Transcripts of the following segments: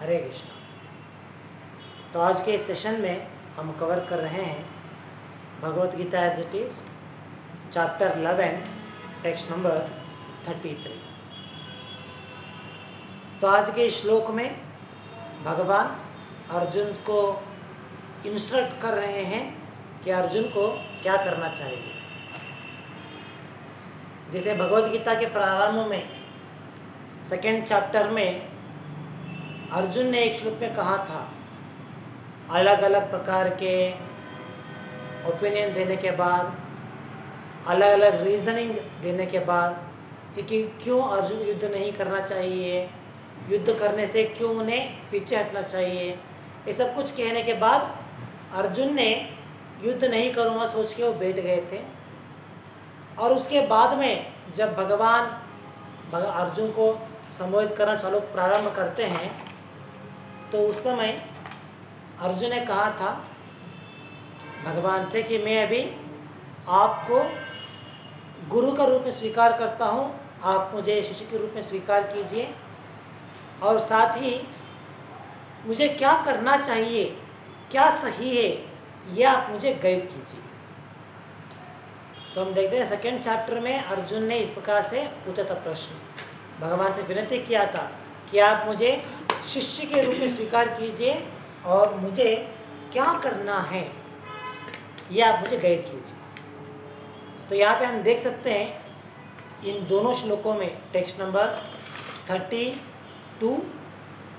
हरे कृष्णा। तो आज के इस सेशन में हम कवर कर रहे हैं Bhagavad Gita as it is, chapter 11, text number 33। तो आज के श्लोक में भगवान अर्जुन को इंस्ट्रक्ट कर रहे हैं कि अर्जुन को क्या करना चाहिए। जैसे भगवत गीता के प्रारंभ में सेकेंड चैप्टर में अर्जुन ने एक श्लोक में कहा था, अलग अलग प्रकार के ओपिनियन देने के बाद, अलग अलग रीजनिंग देने के बाद कि क्यों अर्जुन युद्ध नहीं करना चाहिए, युद्ध करने से क्यों उन्हें पीछे हटना चाहिए, ये सब कुछ कहने के बाद अर्जुन ने युद्ध नहीं करूँगा सोच के वो बैठ गए थे। और उसके बाद में जब भगवान अर्जुन को संबोधित करना चालू प्रारंभ करते हैं तो उस समय अर्जुन ने कहा था भगवान से कि मैं अभी आपको गुरु का रूप में स्वीकार करता हूँ, आप मुझे शिष्य के रूप में स्वीकार कीजिए और साथ ही मुझे क्या करना चाहिए, क्या सही है, यह आप मुझे गाइड कीजिए। तो हम देखते हैं सेकेंड चैप्टर में अर्जुन ने इस प्रकार से पूछा था प्रश्न, भगवान से विनती किया था कि आप मुझे शिष्य के रूप में स्वीकार कीजिए और मुझे क्या करना है यह आप मुझे गाइड कीजिए। तो यहाँ पे हम देख सकते हैं इन दोनों श्लोकों में टेक्स्ट नंबर 32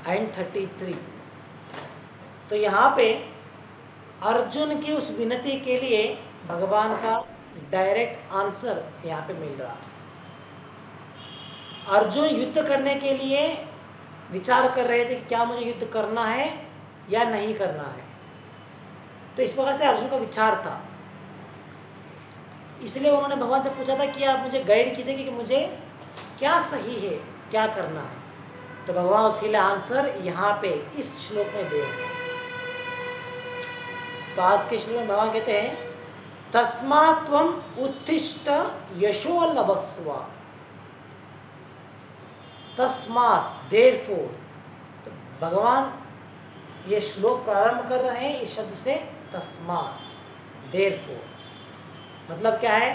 एंड 33। तो यहाँ पे अर्जुन की उस विनती के लिए भगवान का डायरेक्ट आंसर यहाँ पे मिल रहा है। अर्जुन युद्ध करने के लिए विचार कर रहे थे कि क्या मुझे युद्ध करना है या नहीं करना है। तो इस प्रकार से अर्जुन का विचार था, इसलिए उन्होंने भगवान से पूछा था कि आप मुझे गाइड कीजिए कि मुझे क्या सही है, क्या करना है। तो भगवान उसके लिए आंसर यहाँ पे इस श्लोक में दे रहे हैं। तो आज के श्लोक में भगवान कहते हैं, तस्मात् त्वम् उत्तिष्ठ यशो लभस्व। तस्मात्, देयरफॉर। तो भगवान ये श्लोक प्रारंभ कर रहे हैं इस शब्द से, तस्मात्, देयरफॉर। मतलब क्या है,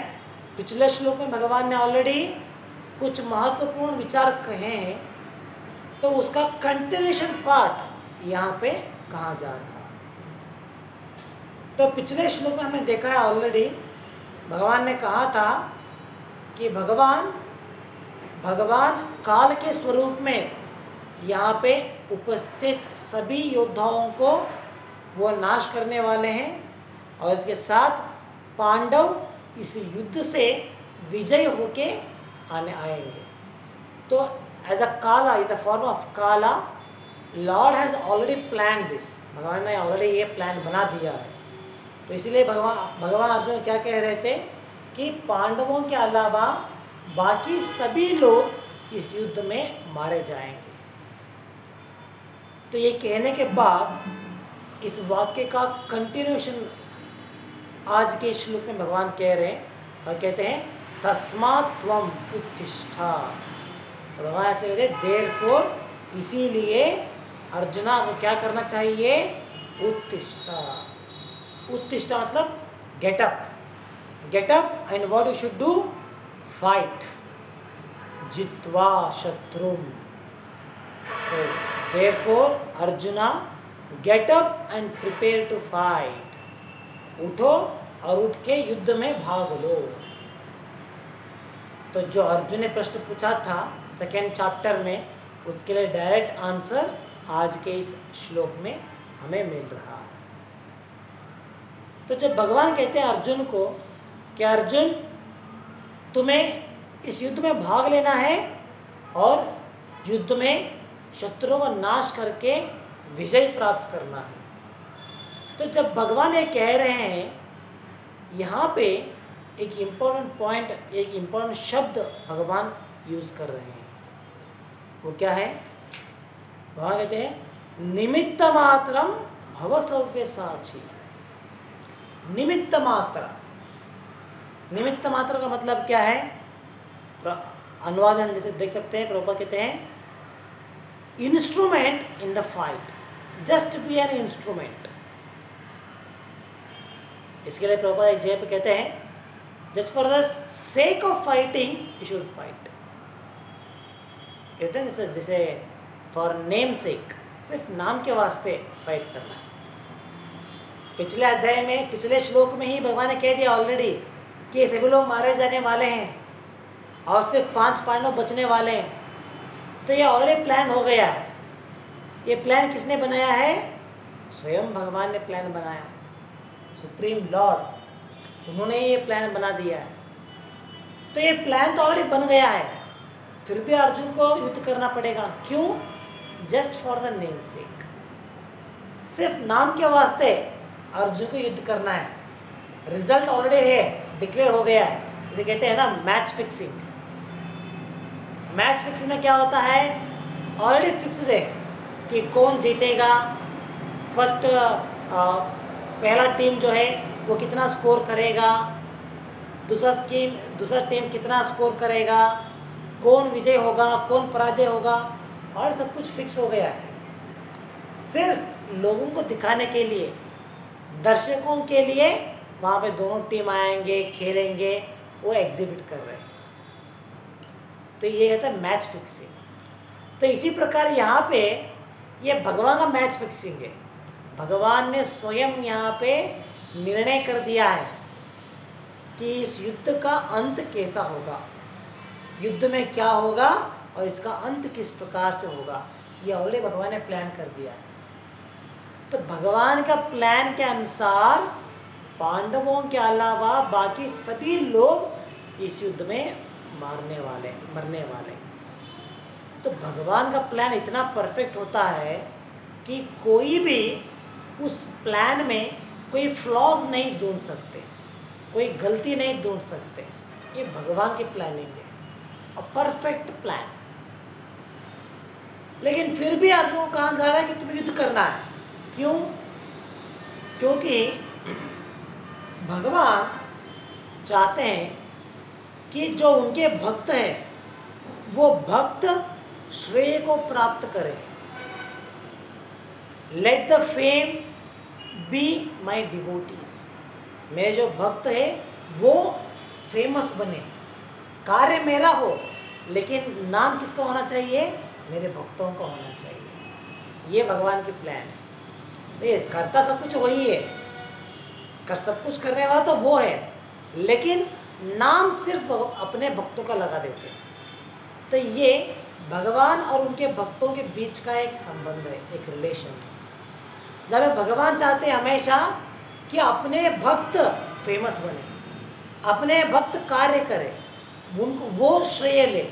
पिछले श्लोक में भगवान ने ऑलरेडी कुछ महत्वपूर्ण विचार कहे हैं, तो उसका कंटिन्यूएशन पार्ट यहाँ पे कहा जा रहा है। तो पिछले श्लोक में हमने देखा है ऑलरेडी, भगवान ने कहा था कि भगवान काल के स्वरूप में यहाँ पे उपस्थित सभी योद्धाओं को वो नाश करने वाले हैं और इसके साथ पांडव इस युद्ध से विजय होके आएंगे। तो एज अ काला, इन द फॉर्म ऑफ काला, Lord has already plan this. भगवान ने ऑलरेडी ये प्लान बना दिया है। तो इसलिए भगवान अर्जुन क्या कह रहे थे कि पांडवों के अलावा बाकी सभी लोग इस युद्ध में मारे जाएंगे। तो ये कहने के बाद इस वाक्य का कंटिन्यूएशन आज के श्लोक में भगवान कह रहे हैं और कहते हैं, तस्मात् त्वम् उत्तिष्ठ। भगवान ऐसे कहते हैं, देयरफॉर, इसीलिए अर्जुना को क्या करना चाहिए, उत्तिष्ठ। उत्तिष्ठ मतलब get up and what you should do, fight, जित्वा शत्रुम। तो therefore Arjuna, get up and prepare to fight. उठो और उठ के युद्ध में भाग लो। तो जो अर्जुन ने प्रश्न पूछा था सेकेंड चैप्टर में, उसके लिए डायरेक्ट आंसर आज के इस श्लोक में हमें मिल रहा है। तो जब भगवान कहते हैं अर्जुन को कि अर्जुन, तुम्हें इस युद्ध में भाग लेना है और युद्ध में शत्रुओं का नाश करके विजय प्राप्त करना है। तो जब भगवान ये कह रहे हैं, यहाँ पे एक इम्पोर्टेंट पॉइंट, एक इम्पोर्टेंट शब्द भगवान यूज कर रहे हैं। वो क्या है, भगवान कहते हैं, निमित्त मात्रम भव सव्यसाची। निमित्त मात्र, निमित्त मात्र का मतलब क्या है, अनुवाद हम जैसे देख सकते हैं, प्रभुपाद कहते हैं instrument in the fight, just be an instrument. इसके लिए प्रभुपाद एक जगह पे कहते हैं just for the sake of fighting you should fight. कहते हैं जैसे फॉर नेम सेक, सिर्फ नाम के वास्ते फाइट करना है। पिछले अध्याय में, पिछले श्लोक में ही भगवान ने कह दिया ऑलरेडी कि सभी लोग मारे जाने वाले हैं और सिर्फ 5 पांडव बचने वाले हैं। तो ये ऑलरेडी प्लान हो गया है। ये प्लान किसने बनाया है? स्वयं भगवान ने प्लान बनाया, सुप्रीम लॉर्ड, उन्होंने ये प्लान बना दिया है। तो ये प्लान तो ऑलरेडी बन गया है, फिर भी अर्जुन को युद्ध करना पड़ेगा। क्यों? जस्ट फॉर द नेम सेक, सिर्फ नाम के वास्ते अर्जुन को युद्ध करना है। रिजल्ट ऑलरेडी है, डिक्लेयर हो गया है। इसे कहते हैं ना मैच फिक्सिंग। मैच फिक्सिंग में क्या होता है? ऑलरेडी फिक्स्ड है कि कौन जीतेगा। फर्स्ट पहला टीम जो है वो कितना स्कोर करेगा, दूसरा टीम कितना स्कोर करेगा, कौन विजय होगा, कौन पराजय होगा, और सब कुछ फिक्स हो गया है। सिर्फ लोगों को दिखाने के लिए, दर्शकों के लिए वहाँ पे दोनों टीम आएंगे, खेलेंगे, वो एग्जिबिट कर रहे हैं। तो ये कहता है मैच फिक्सिंग। तो इसी प्रकार यहाँ पे ये भगवान का मैच फिक्सिंग है। भगवान ने स्वयं यहाँ पे निर्णय कर दिया है कि इस युद्ध का अंत कैसा होगा, युद्ध में क्या होगा और इसका अंत किस प्रकार से होगा, ये ऑलरेडी भगवान ने प्लान कर दिया है। तो भगवान का प्लान के अनुसार पांडवों के अलावा बाकी सभी लोग इस युद्ध में मरने वाले। तो भगवान का प्लान इतना परफेक्ट होता है कि कोई भी उस प्लान में कोई फ्लॉज नहीं ढूंढ सकते, कोई गलती नहीं ढूंढ सकते। ये भगवान की प्लानिंग है, और परफेक्ट प्लान। लेकिन फिर भी अर्जुन को कहा जा रहा है कि तुम्हें युद्ध करना है। क्यों? क्योंकि भगवान चाहते हैं कि जो उनके भक्त हैं वो भक्त श्रेय को प्राप्त करें। Let the fame be my devotees, मेरे जो भक्त है वो फेमस बने, कार्य मेरा हो, लेकिन नाम किसका होना चाहिए? मेरे भक्तों का होना चाहिए। ये भगवान की प्लान है। ये करता सब कुछ वही है, सब कुछ करने वाला तो वो है, लेकिन नाम सिर्फ अपने भक्तों का लगा देते हैं। तो ये भगवान और उनके भक्तों के बीच का एक संबंध है, एक रिलेशन है। जब भगवान चाहते हैं हमेशा कि अपने भक्त फेमस बने, अपने भक्त कार्य करें, उनको वो श्रेय ले।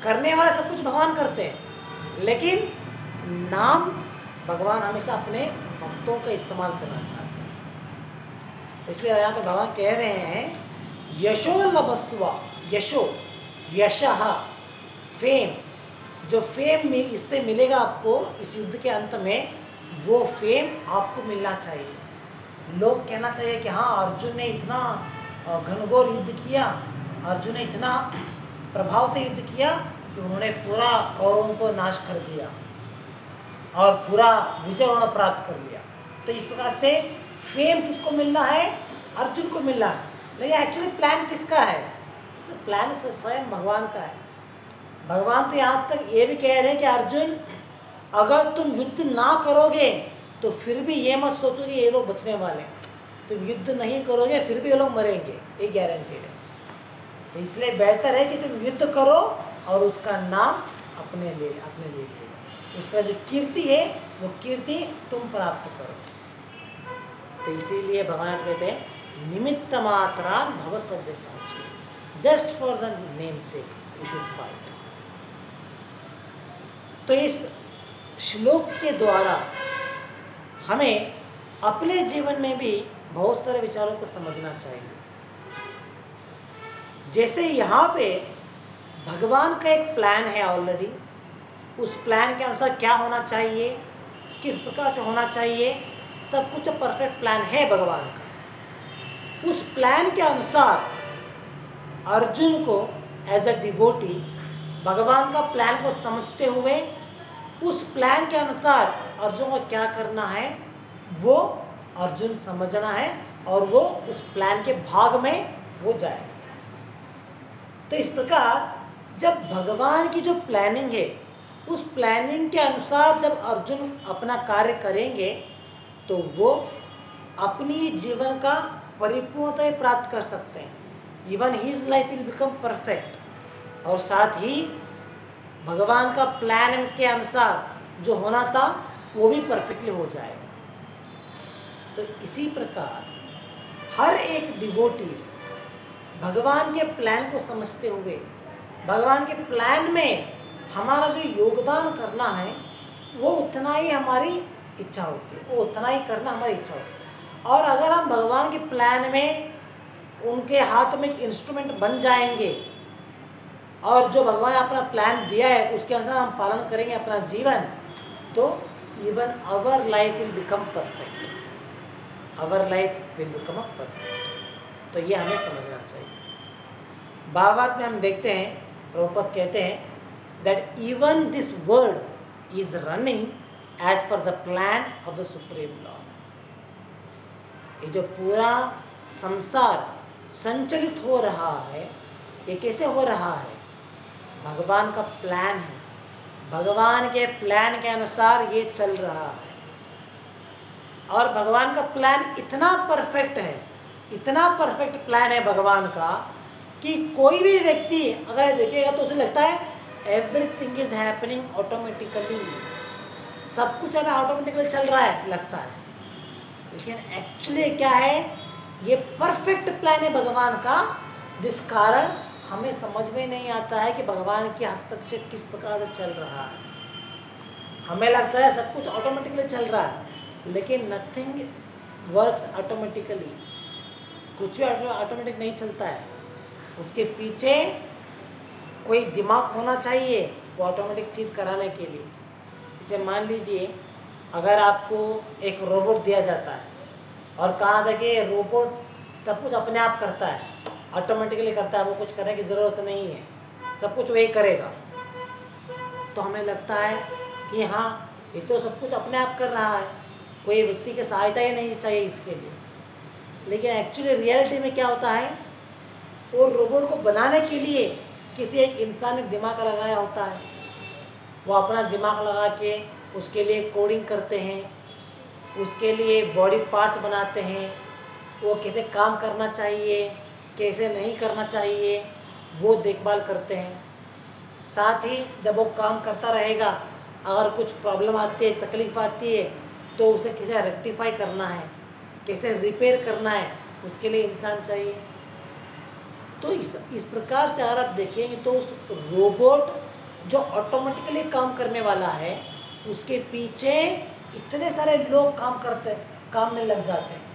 करने वाला सब कुछ भगवान करते हैं, लेकिन नाम भगवान हमेशा अपने भक्तों का इस्तेमाल करना चाहते हैं। इसलिए यहाँ पे भगवान कह रहे हैं यशो लभस्व, यशो यशः फेम, जो फेम इससे मिलेगा आपको इस युद्ध के अंत में, वो फेम आपको मिलना चाहिए। लोग कहना चाहिए कि हाँ अर्जुन ने इतना घनघोर युद्ध किया, अर्जुन ने इतना प्रभाव से युद्ध किया कि उन्होंने पूरा कौरवों को नाश कर दिया और पूरा विजय उन्होंने प्राप्त कर लिया। तो इस प्रकार से फेम किसको मिलना है? अर्जुन को मिलना है। लेकिन एक्चुअली प्लान किसका है? तो प्लान स्वयं भगवान का है। भगवान तो यहाँ तक ये भी कह रहे हैं कि अर्जुन, अगर तुम युद्ध ना करोगे तो फिर भी ये मत सोचो कि ये लोग बचने वाले हैं। तुम युद्ध नहीं करोगे फिर भी ये लोग मरेंगे, ये गारंटीड है। तो इसलिए बेहतर है कि तुम युद्ध करो और उसका नाम अपने लिए लो। उसका जो कीर्ति है वो कीर्ति तुम प्राप्त करो। तो इसीलिए भगवान कहते हैं निमित्त मात्रा भव सद्य साक्षी, just for the name sake you should fight. तो इस श्लोक के द्वारा हमें अपने जीवन में भी बहुत सारे विचारों को समझना चाहिए। जैसे यहाँ पे भगवान का एक प्लान है ऑलरेडी, उस प्लान के अनुसार क्या होना चाहिए, किस प्रकार से होना चाहिए, सब कुछ परफेक्ट प्लान है भगवान का। उस प्लान के अनुसार अर्जुन को एज अ डिवोटी भगवान का प्लान को समझते हुए उस प्लान के अनुसार अर्जुन को क्या करना है वो अर्जुन समझना है और वो उस प्लान के भाग में वो जाए। तो इस प्रकार जब भगवान की जो प्लानिंग है उस प्लानिंग के अनुसार जब अर्जुन अपना कार्य करेंगे तो वो अपनी जीवन का परिपूर्णता प्राप्त कर सकते हैं। Even his life will become perfect. और साथ ही भगवान का प्लान के अनुसार जो होना था वो भी परफेक्टली हो जाएगा। तो इसी प्रकार हर एक डिवोटीज भगवान के प्लान को समझते हुए भगवान के प्लान में हमारा जो योगदान करना है वो उतना ही हमारी इच्छा होती है, वो उतना ही करना हमारी इच्छा होती है। और अगर हम भगवान के प्लान में उनके हाथ में एक इंस्ट्रूमेंट बन जाएंगे और जो भगवान ने अपना प्लान दिया है उसके अनुसार हम पालन करेंगे अपना जीवन, तो even our life will become perfect. Our life will become perfect. तो ये हमें समझना चाहिए। भागवत में हम देखते हैं प्रभुपद कहते हैं that even this world is running as per the plan of the supreme lord. ये जो पूरा संसार संचलित हो रहा है ये कैसे हो रहा है? भगवान का प्लान है, भगवान के प्लान के अनुसार ये चल रहा है। और भगवान का प्लान इतना परफेक्ट है, इतना परफेक्ट प्लान है भगवान का कि कोई भी व्यक्ति अगर देखेगा तो उसे लगता है एवरीथिंग इज हैपनिंग ऑटोमेटिकली, सब कुछ हमें ऑटोमेटिकली चल रहा है लगता है। लेकिन एक्चुअली क्या है, ये परफेक्ट प्लान है भगवान का, जिस कारण हमें समझ में नहीं आता है कि भगवान की हस्तक्षेप किस प्रकार से चल रहा है। हमें लगता है सब कुछ ऑटोमेटिकली चल रहा है, लेकिन नथिंग वर्क्स ऑटोमेटिकली। कुछ भी ऑटोमेटिक नहीं चलता है, उसके पीछे कोई दिमाग होना चाहिए वो ऑटोमेटिक चीज़ कराने के लिए। इसे मान लीजिए अगर आपको एक रोबोट दिया जाता है और कहा था कि रोबोट सब कुछ अपने आप करता है, ऑटोमेटिकली करता है, वो कुछ करने की ज़रूरत नहीं है, सब कुछ वही करेगा, तो हमें लगता है कि हाँ ये तो सब कुछ अपने आप कर रहा है, कोई व्यक्ति की सहायता ही नहीं चाहिए इसके लिए। लेकिन एक्चुअली रियलिटी में क्या होता है, वो रोबोट को बनाने के लिए किसी एक इंसान ने दिमाग लगाया होता है। वो अपना दिमाग लगा के उसके लिए कोडिंग करते हैं, उसके लिए बॉडी पार्ट्स बनाते हैं, वो कैसे काम करना चाहिए कैसे नहीं करना चाहिए वो देखभाल करते हैं। साथ ही जब वो काम करता रहेगा अगर कुछ प्रॉब्लम आती है, तकलीफ आती है, तो उसे कैसे रेक्टिफाई करना है, कैसे रिपेयर करना है, उसके लिए इंसान चाहिए। तो इस प्रकार से अगर आप देखेंगे तो उस रोबोट जो ऑटोमेटिकली काम करने वाला है उसके पीछे इतने सारे लोग काम में लग जाते हैं।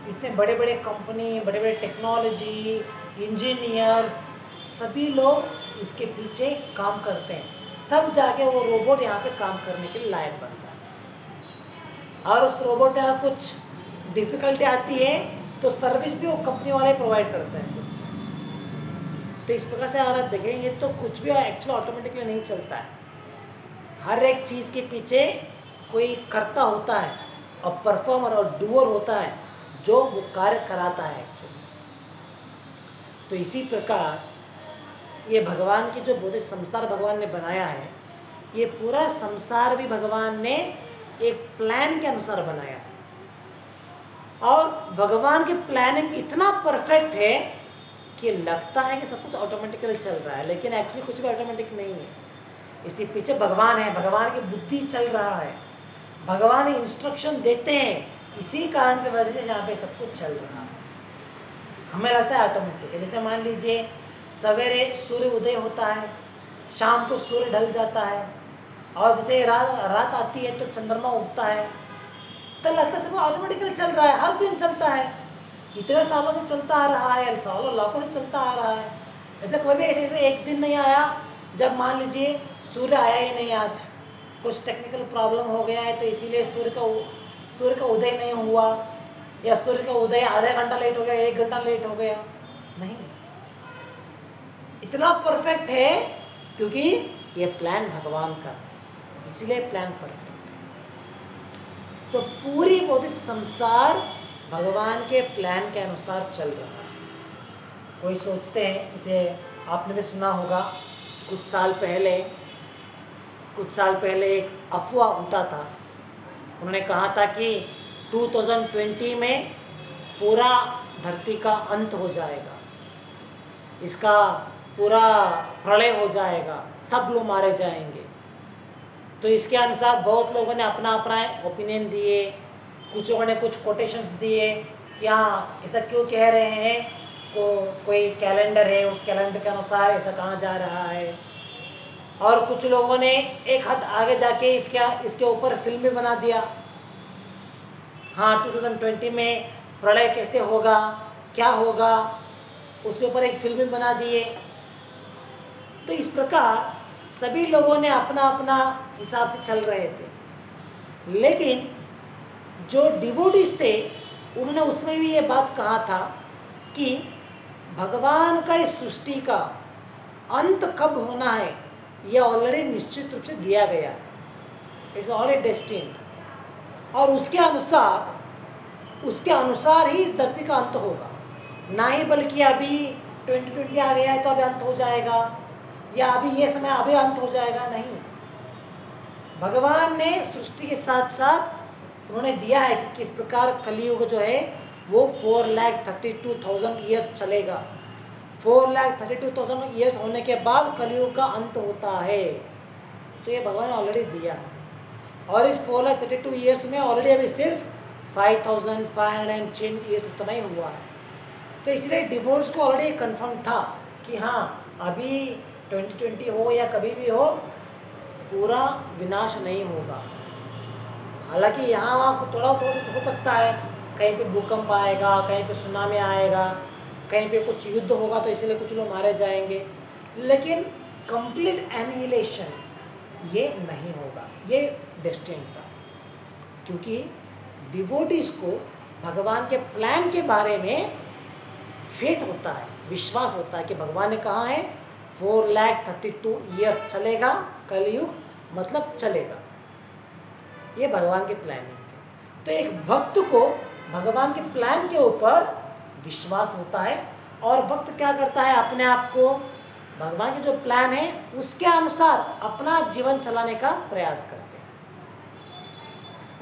इतने बड़े बड़े कंपनी, बड़े बड़े टेक्नोलॉजी, इंजीनियर्स, सभी लोग उसके पीछे काम करते हैं, तब जाके वो रोबोट यहाँ पे काम करने के लिए लायक बनता है। और उस रोबोट में कुछ डिफिकल्टी आती है तो सर्विस भी वो कंपनी वाले प्रोवाइड करते हैं। तो इस प्रकार से अगर आप देखेंगे तो कुछ भी एक्चुअली ऑटोमेटिकली नहीं चलता है, हर एक चीज़ के पीछे कोई कर्ता होता है और परफॉर्मर और डूअर होता है जो वो कार्य कराता है एक्चुअली। तो इसी प्रकार ये भगवान की जो पूरे संसार भगवान ने बनाया है, ये पूरा संसार भी भगवान ने एक प्लान के अनुसार बनाया है। और भगवान के प्लानिंग इतना परफेक्ट है कि लगता है कि सब कुछ ऑटोमेटिकली चल रहा है, लेकिन एक्चुअली कुछ भी ऑटोमेटिक नहीं है। इसी पीछे भगवान है, भगवान की बुद्धि चल रहा है, भगवान इंस्ट्रक्शन देते हैं, इसी कारण की वजह से यहाँ पे सब कुछ चल रहा है। हमें लगता है ऑटोमेटिक है। जैसे मान लीजिए सवेरे सूर्य उदय होता है, शाम को सूर्य ढल जाता है, और जैसे रात आती है तो चंद्रमा उगता है, तो लगता है सब ऑटोमेटिकली चल रहा है, हर दिन चलता है, इतने सालों से चलता आ रहा है, सालों लाखों से चलता आ रहा है। ऐसे कोई भी ऐसे एक दिन नहीं आया जब मान लीजिए सूर्य आया ही नहीं, आज कुछ टेक्निकल प्रॉब्लम हो गया है तो इसीलिए सूर्य का उदय नहीं हुआ, या सूर्य का उदय आधा घंटा लेट हो गया, 1 घंटा लेट हो गया। नहीं, इतना परफेक्ट है क्योंकि ये प्लान भगवान का है। इसलिए प्लान परफेक्ट। तो पूरी भौतिक संसार भगवान के प्लान के अनुसार चल रहा है। कोई सोचते हैं, इसे आपने भी सुना होगा, कुछ साल पहले एक अफवाह उठा था। उन्होंने कहा था कि 2020 में पूरा धरती का अंत हो जाएगा, इसका पूरा प्रलय हो जाएगा, सब लोग मारे जाएंगे। तो इसके अनुसार बहुत लोगों ने अपना अपना ओपिनियन दिए, कुछ लोगों ने कुछ कोटेशंस दिए कि हाँ ऐसा क्यों कह रहे हैं, कोई कैलेंडर है, उस कैलेंडर के अनुसार ऐसा कहा जा रहा है। और कुछ लोगों ने एक हद आगे जाके इसके ऊपर फिल्म भी बना दिया। हाँ 2020 में प्रलय कैसे होगा, क्या होगा, उसके ऊपर एक फिल्म भी बना दिए। तो इस प्रकार सभी लोगों ने अपना अपना हिसाब से चल रहे थे। लेकिन जो डिवोटीज थे उन्होंने उसमें भी ये बात कहा था कि भगवान का इस सृष्टि का अंत कब होना है यह ऑलरेडी निश्चित रूप से दिया गया है, इट्स ऑलरेडी डेस्टिन्ड। और उसके अनुसार ही इस धरती का अंत होगा, ना ही बल्कि अभी 2020 आ गया है तो अभी अंत हो जाएगा, या अभी ये समय अभी अंत हो जाएगा, नहीं। भगवान ने सृष्टि के साथ साथ उन्होंने दिया है कि किस प्रकार कलियुग जो है वो 4,32,000 ईयर्स चलेगा। 4,32,000 ईयर्स होने के बाद कलियुग का अंत होता है। तो ये भगवान ने ऑलरेडी दिया है। और इस 4,32 ईयर्स में ऑलरेडी अभी सिर्फ 5,510 ईयर्स उतना ही हुआ है। तो इसलिए डिवोर्स को ऑलरेडी कंफर्म था कि हाँ अभी 2020 हो या कभी भी हो, पूरा विनाश नहीं होगा। हालांकि यहाँ वहाँ थोड़ा हो सकता है, कहीं पे भूकंप आएगा, कहीं पे सुनामी आएगा, कहीं पे कुछ युद्ध होगा तो इसलिए कुछ लोग मारे जाएंगे, लेकिन कंप्लीट एनिहिलेशन ये नहीं होगा, ये डेस्टिन था। क्योंकि डिवोटीज को भगवान के प्लान के बारे में फेथ होता है, विश्वास होता है कि भगवान ने कहा है 4,32 ईयर्स चलेगा कलयुग, मतलब चलेगा, ये भगवान के प्लानिंग है। तो एक भक्त को भगवान के प्लान के ऊपर विश्वास होता है, और भक्त क्या करता है, अपने आप को भगवान के जो प्लान है उसके अनुसार अपना जीवन चलाने का प्रयास करते हैं।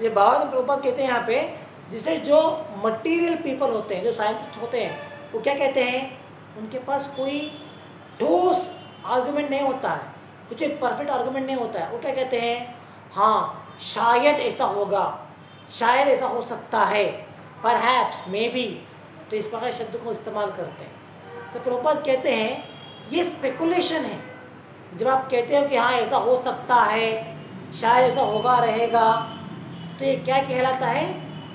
ये बाबा प्रभुपाद कहते हैं यहाँ पे, जिससे जो मटेरियल पीपल होते हैं, जो साइंटिस्ट होते हैं, वो क्या कहते हैं, उनके पास कोई ठोस आर्गुमेंट नहीं होता है, कुछ परफेक्ट आर्गुमेंट नहीं होता है। वो क्या कहते हैं, हाँ शायद ऐसा होगा, शायद ऐसा हो सकता है, परहैप्स, मे बी, तो इस प्रकार शब्द को इस्तेमाल करते हैं। तो प्रभुपाद कहते हैं ये स्पेकुलेशन है। जब आप कहते हो कि हाँ ऐसा हो सकता है, शायद ऐसा होगा रहेगा, तो ये क्या कहलाता है,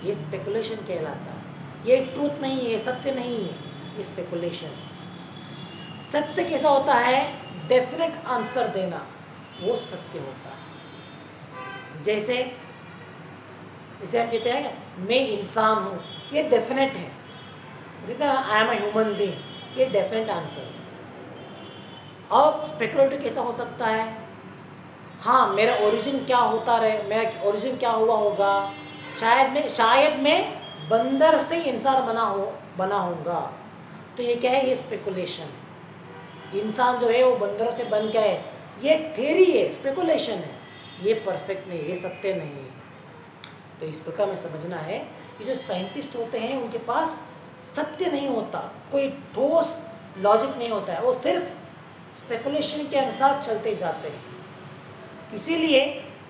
ये स्पेकुलेशन कहलाता है। ये ट्रूथ नहीं है, सत्य नहीं है, ये स्पेकुलेशन। सत्य कैसा होता है, डेफिनेट आंसर देना, वो सत्य होता है। जैसे हम कहते हैं मैं इंसान हूँ, ये डेफिनेट है। जैसे I am a human being, ये डेफिनेट आंसर है। और स्पेकुलेटिव कैसा हो सकता है, हाँ मेरा ओरिजिन क्या होता रहे, मेरा ओरिजिन क्या हुआ होगा, शायद मैं बंदर से इंसान बना होऊंगा, तो ये क्या है, ये स्पेकुलेशन है। इंसान जो है वो बंदरों से बन गए, ये थ्योरी है, स्पेकुलेशन है, ये परफेक्ट नहीं, ये सत्य नहीं है। तो इस प्रकार में समझना है कि जो साइंटिस्ट होते हैं उनके पास सत्य नहीं होता, कोई ठोस लॉजिक नहीं होता है, वो सिर्फ स्पेकुलेशन के अनुसार चलते जाते हैं। इसीलिए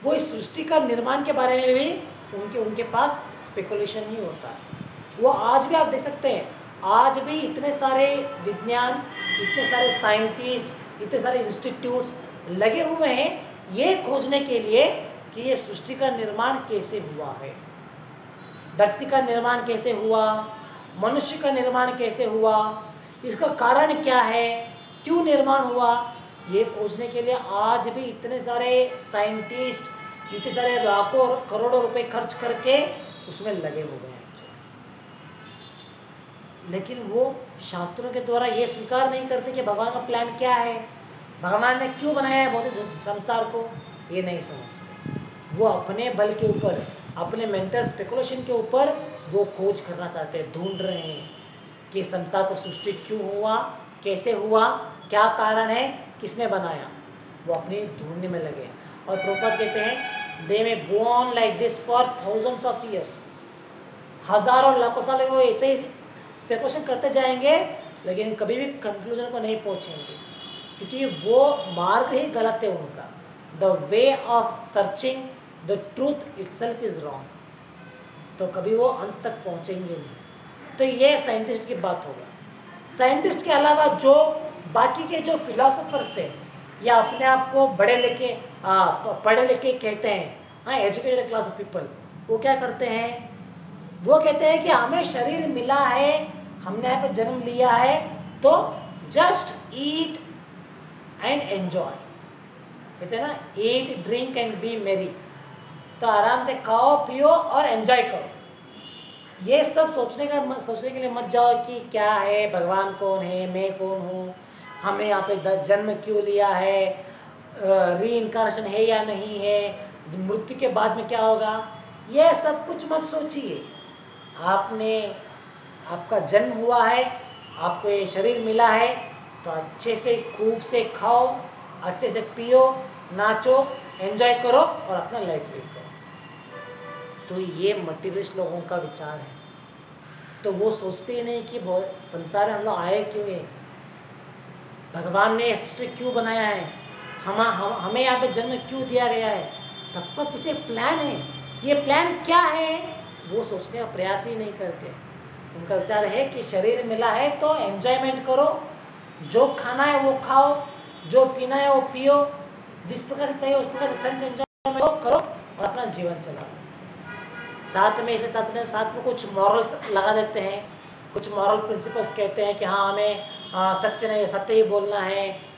वो इस सृष्टि का निर्माण के बारे में भी उनके पास स्पेकुलेशन ही होता है। वो आज भी आप देख सकते हैं, आज भी इतने सारे विज्ञान, इतने सारे साइंटिस्ट, इतने सारे इंस्टीट्यूट्स लगे हुए हैं ये खोजने के लिए कि ये सृष्टि का निर्माण कैसे हुआ है, धरती का निर्माण कैसे हुआ, मनुष्य का निर्माण कैसे हुआ, इसका कारण क्या है, क्यों निर्माण हुआ, ये खोजने के लिए आज भी इतने सारे साइंटिस्ट, इतने सारे लाखों और करोड़ों रुपए खर्च करके उसमें लगे हुए हैं। लेकिन वो शास्त्रों के द्वारा ये स्वीकार नहीं करते कि भगवान का प्लान क्या है, भगवान ने क्यों बनाया है भौतिक संसार को। ये नहीं समझते। वो अपने बल के ऊपर, अपने मेंटल स्पेकुलेशन के ऊपर वो खोज करना चाहते हैं, ढूंढ रहे हैं कि संसार को सृष्टि क्यों हुआ, कैसे हुआ, क्या कारण है, किसने बनाया। वो अपनी ढूंढने में लगे। और प्रभुपाद कहते हैं they may go on like this for thousands of years, हजारों लाखों साल वो ऐसे ही स्पेकुलेशन करते जाएंगे, लेकिन कभी भी कंक्लूजन को नहीं पहुंचेंगे, क्योंकि वो मार्ग ही गलत है उनका। The way of searching the truth itself is wrong. तो कभी वो अंत तक पहुंचेंगे नहीं। तो ये साइंटिस्ट की बात होगा। साइंटिस्ट के अलावा जो बाकी के जो फिलोसोफर्स हैं या अपने आप को पढ़े लिखे कहते हैं, हाँ, एजुकेटेड क्लास ऑफ पीपल, वो क्या करते हैं, वो कहते हैं कि हमें शरीर मिला है, हमने यहाँ पे जन्म लिया है, तो जस्ट ईट एंड एंजॉय। कहते हैं ना, ईट ड्रिंक एंड बी मेरी। तो आराम से खाओ पियो और एंजॉय करो। ये सब सोचने के लिए मत जाओ कि क्या है, भगवान कौन है, मैं कौन हूँ, हमें यहाँ पे जन्म क्यों लिया है, री इनकारनेशन है या नहीं है, मृत्यु के बाद में क्या होगा, ये सब कुछ मत सोचिए। आपका जन्म हुआ है, आपको ये शरीर मिला है, तो अच्छे से खूब से खाओ, अच्छे से पियो, नाचो, एंजॉय करो और अपना लाइफ लीड करो। तो ये मटेरियलिस्ट लोगों का विचार है। तो वो सोचते ही नहीं कि संसार में हम लोग आए क्यों है, भगवान ने सृष्टि क्यों बनाया है, हमें यहाँ पे जन्म क्यों दिया गया है। सबका पीछे प्लान है। ये प्लान क्या है वो सोचने का प्रयास ही नहीं करते। उनका विचार है कि शरीर मिला है तो एंजॉयमेंट करो, जो खाना है वो खाओ, जो पीना है वो पियो, जिस प्रकार से चाहिए उस प्रकार से सेंस एंजॉयमेंट करो और अपना जीवन चलाओ। साथ में कुछ मॉरल्स लगा देते हैं, कुछ मॉरल प्रिंसिपल्स कहते हैं कि हाँ, हमें सत्य ही बोलना है,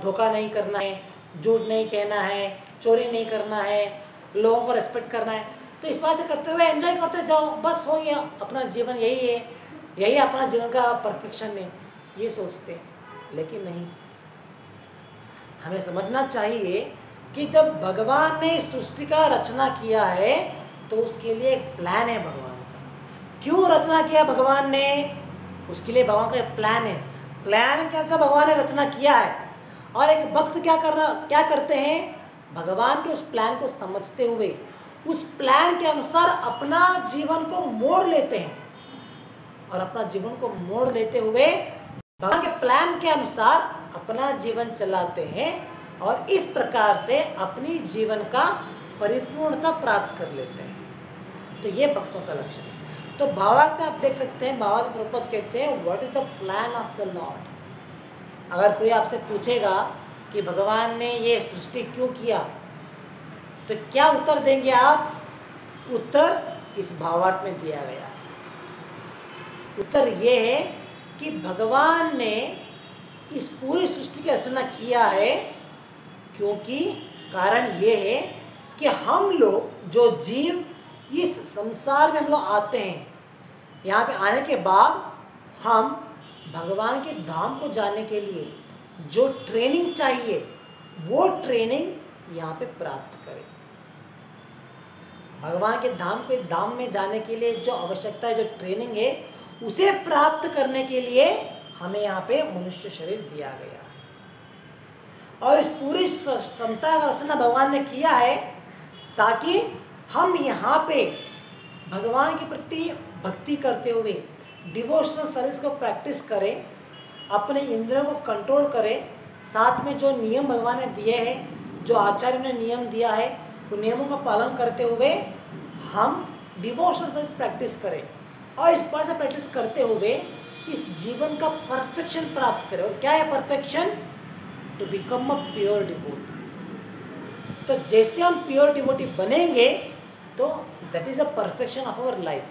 धोखा नहीं करना है, झूठ नहीं कहना है, चोरी नहीं करना है, लोगों को रेस्पेक्ट करना है। तो इस बात से करते हुए एंजॉय करते जाओ, बस हो गया, अपना जीवन यही है, यही अपना जीवन का परफेक्शन है, ये सोचते हैं। लेकिन नहीं, हमें समझना चाहिए कि जब भगवान ने सृष्टि का रचना किया है तो उसके लिए एक प्लान है भगवान का। क्यों रचना किया भगवान ने, उसके लिए भगवान का एक प्लान है। प्लान कैसा भगवान ने रचना किया है, और एक भक्त क्या करते हैं, भगवान के उस प्लान को समझते हुए उस प्लान के अनुसार अपना जीवन को मोड़ लेते हैं, और अपना जीवन को मोड़ लेते हुए भगवान के प्लान के अनुसार अपना जीवन चलाते हैं, और इस प्रकार से अपनी जीवन का परिपूर्णता प्राप्त कर लेते हैं। तो ये भक्तों का लक्षण है। तो भावार्थ में आप देख सकते हैं, भावार्थ प्रभुपाद कहते हैं what is the plan of the Lord. अगर कोई आपसे पूछेगा कि भगवान ने ये सृष्टि क्यों किया, तो क्या उत्तर देंगे आप? उत्तर इस भावार्थ में दिया गया है। उत्तर ये है कि भगवान ने इस पूरी सृष्टि की रचना किया है क्योंकि कारण ये है कि हम लोग जो जीव इस संसार में हम लोग आते हैं, यहाँ पे आने के बाद हम भगवान के धाम को जाने के लिए जो ट्रेनिंग चाहिए वो ट्रेनिंग यहाँ पे प्राप्त करें। भगवान के धाम में जाने के लिए जो आवश्यकता है, जो ट्रेनिंग है, उसे प्राप्त करने के लिए हमें यहाँ पे मनुष्य शरीर दिया गया है। और इस पूरी संसार का रचना भगवान ने किया है ताकि हम यहाँ पे भगवान के प्रति भक्ति करते हुए डिवोशनल सर्विस को प्रैक्टिस करें, अपने इंद्रियों को कंट्रोल करें, साथ में जो नियम भगवान ने दिए हैं, जो आचार्य ने नियम दिया है, उन नियमों का पालन करते हुए हम डिवोशनल सर्विस प्रैक्टिस करें, और इस बात से प्रैक्टिस करते हुए इस जीवन का परफेक्शन प्राप्त करें। और क्या है perfection? To become a pure devotee. तो जैसे हम प्योर डिवोटी बनेंगे तो that is a perfection of our life,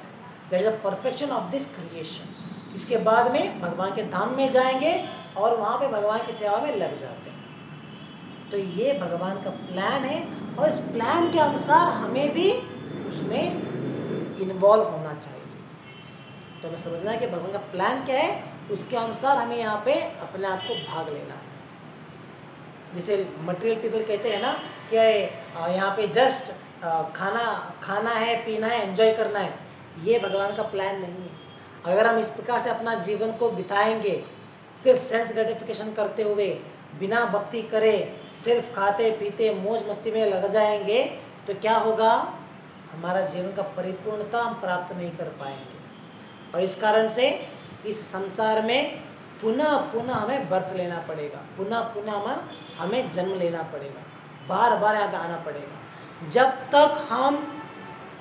that is a perfection of this creation. इसके बाद में भगवान के धाम में जाएंगे और वहाँ पे भगवान की सेवा में लग जाते हैं। तो ये भगवान का प्लान है, और इस प्लान के अनुसार हमें भी उसमें इन्वॉल्व होना चाहिए। तो हमें समझना है कि भगवान का प्लान क्या है, उसके अनुसार हमें यहाँ पे अपने आप को भाग लेना है। जिसे मटेरियल पीपल कहते हैं ना कि यहाँ पे जस्ट खाना खाना है, पीना है, एंजॉय करना है, ये भगवान का प्लान नहीं है। अगर हम इस प्रकार से अपना जीवन को बिताएंगे, सिर्फ सेंस ग्रेटिफिकेशन करते हुए, बिना भक्ति करे, सिर्फ खाते पीते मौज मस्ती में लग जाएंगे, तो क्या होगा, हमारा जीवन का परिपूर्णता हम प्राप्त नहीं कर पाएंगे। और इस कारण से इस संसार में पुनः पुनः हमें बर्थ लेना पड़ेगा, पुनः पुनः हमें जन्म लेना पड़ेगा, बार बार यहाँ पे आना पड़ेगा। जब तक हम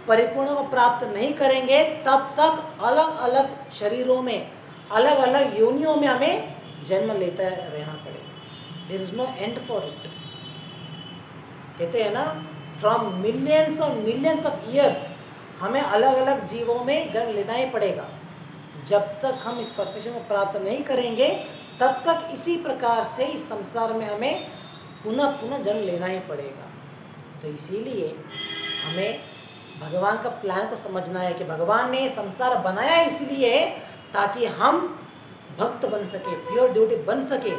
परिपूर्ण को प्राप्त नहीं करेंगे, तब तक अलग अलग शरीरों में, अलग अलग योनियों में हमें जन्म लेता रहना पड़ेगा। There is no end for it. कहते हैं ना, फ्रॉम मिलियंस और मिलियंस ऑफ ईयर्स हमें अलग अलग जीवों में जन्म लेना ही पड़ेगा। जब तक हम इस परफेक्शन को प्राप्त नहीं करेंगे, तब तक इसी प्रकार से इस संसार में हमें पुनः पुनः जन्म लेना ही पड़ेगा। तो इसीलिए हमें भगवान का प्लान को समझना है कि भगवान ने संसार बनाया इसलिए ताकि हम भक्त बन सके, प्योर ड्यूटी बन सके,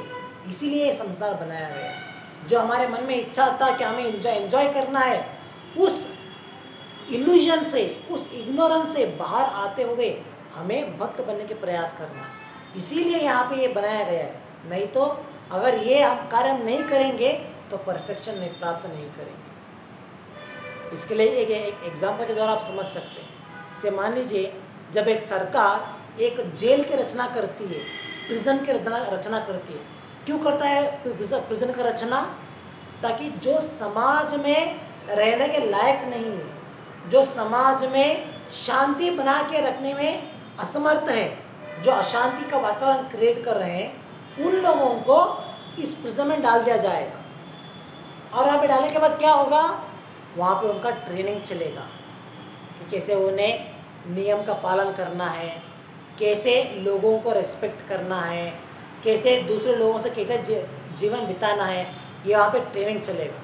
इसीलिए संसार बनाया गया। जो हमारे मन में इच्छा था कि हमें एंजॉय करना है, उस इल्यूजन से, उस इग्नोरेंस से बाहर आते हुए हमें भक्त बनने के प्रयास करना है। इसीलिए यहाँ पे ये बनाया गया है। नहीं तो अगर ये हम कार्य हम नहीं करेंगे तो परफेक्शन नहीं प्राप्त नहीं करेंगे। इसके लिए एक एग्जाम्पल के द्वारा आप समझ सकते हैं। जैसे मान लीजिए, जब एक सरकार एक जेल की रचना करती है, प्रिजन की रचना करती है, क्यों करता है प्रिजन का रचना? ताकि जो समाज में रहने के लायक नहीं है, जो समाज में शांति बना के रखने में असमर्थ है, जो अशांति का वातावरण क्रिएट कर रहे हैं, उन लोगों को इस प्रिजन में डाल दिया जाएगा। और वहाँ पे डालने के बाद क्या होगा, वहाँ पे उनका ट्रेनिंग चलेगा कि कैसे उन्हें नियम का पालन करना है, कैसे लोगों को रेस्पेक्ट करना है, कैसे दूसरे लोगों से कैसे जीवन बिताना है, ये वहाँ पे ट्रेनिंग चलेगा।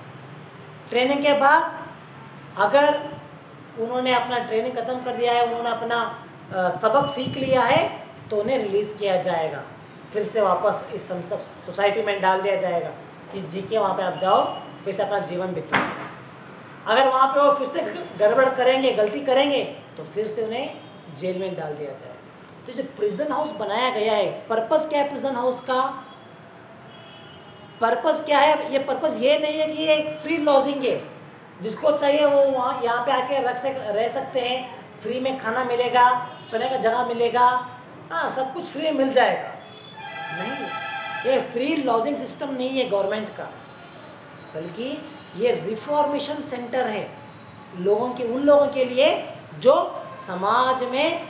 ट्रेनिंग के बाद अगर उन्होंने अपना ट्रेनिंग खत्म कर दिया है, उन्होंने अपना सबक सीख लिया है, तो उन्हें रिलीज किया जाएगा, फिर से वापस इस सोसाइटी में डाल दिया जाएगा कि जी के वहाँ पे आप जाओ, फिर से अपना जीवन बिताओ। अगर वहाँ पे वो फिर से गड़बड़ करेंगे, गलती करेंगे, तो फिर से उन्हें जेल में डाल दिया जाएगा। तो जो प्रिजन हाउस बनाया गया है, पर्पस क्या है प्रिजन हाउस का? पर्पस क्या है? ये पर्पस ये नहीं है कि ये फ्री लॉजिंग है, जिसको चाहिए वो वहाँ यहाँ पे आके रह सकते हैं, फ्री में खाना मिलेगा, सोने का जगह मिलेगा, हाँ सब कुछ फ्री में मिल जाएगा। नहीं, ये फ्री लॉजिंग सिस्टम नहीं है गवर्नमेंट का, बल्कि ये रिफॉर्मेशन सेंटर है लोगों के, उन लोगों के लिए जो समाज में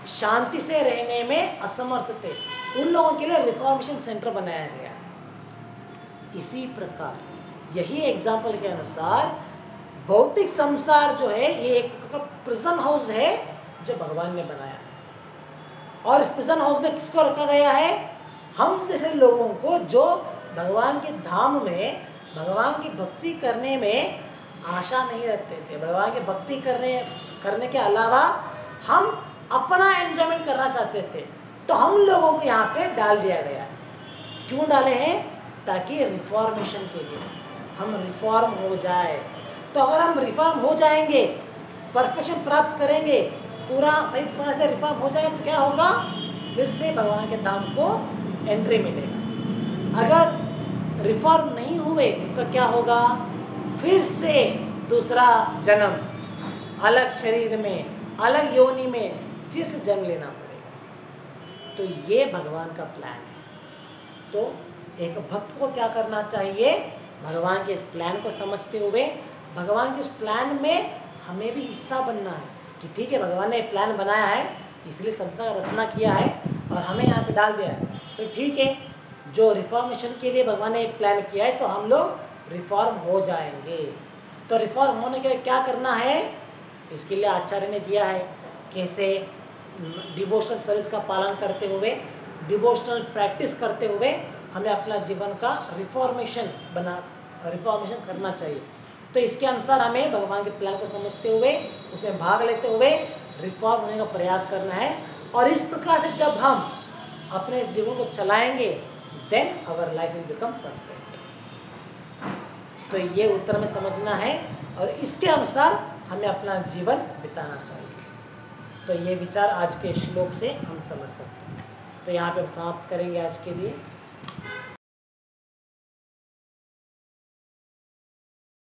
शांति से रहने में असमर्थ थे, उन लोगों के लिए रिफॉर्मेशन सेंटर बनाया गया है। इसी प्रकार यही एग्जाम्पल के अनुसार भौतिक संसार जो है ये एक प्रिजन हाउस है जो भगवान ने बनाया है। और इस प्रिजन हाउस में किसको रखा गया है? हम जैसे लोगों को जो भगवान के धाम में भगवान की भक्ति करने में आशा नहीं रखते थे, भगवान की भक्ति करने के अलावा हम अपना एंजॉयमेंट करना चाहते थे, तो हम लोगों को यहाँ पे डाल दिया गया है। क्यों डाले हैं? ताकि रिफॉर्मेशन के लिए हम रिफॉर्म हो जाए। तो अगर हम रिफॉर्म हो जाएंगे, परफेक्शन प्राप्त करेंगे, पूरा सही तरह से रिफॉर्म हो जाए, तो क्या होगा? फिर से भगवान के धाम को एंट्री मिलेगा। अगर रिफॉर्म नहीं हुए तो क्या होगा? फिर से दूसरा जन्म, अलग शरीर में, अलग योनि में फिर से जन्म लेना पड़ेगा। तो ये भगवान का प्लान है। तो एक भक्त को क्या करना चाहिए? भगवान के इस प्लान को समझते हुए भगवान के उस प्लान में हमें भी हिस्सा बनना है कि ठीक है, भगवान ने प्लान बनाया है, इसलिए संसार का रचना किया है और हमें यहाँ पे डाल दिया है, तो ठीक है, जो रिफॉर्मेशन के लिए भगवान ने प्लान किया है, तो हम लोग रिफॉर्म हो जाएंगे। तो रिफॉर्म होने के लिए क्या करना है? इसके लिए आचार्य ने दिया है कैसे डिवोशनल सर्विस का पालन करते हुए, डिवोशनल प्रैक्टिस करते हुए हमें अपना जीवन का रिफॉर्मेशन करना चाहिए। तो इसके अनुसार हमें भगवान के प्लान को समझते हुए, उसमें भाग लेते हुए रिफॉर्म होने का प्रयास करना है। और इस प्रकार से जब हम अपने इस जीवन को चलाएंगे, then our life will become perfect. तो ये उत्तर में समझना है और इसके अनुसार हमें अपना जीवन बिताना चाहिए। तो ये विचार आज के श्लोक से हम समझ सकते हैं। तो यहाँ पे हम समाप्त करेंगे आज के लिए।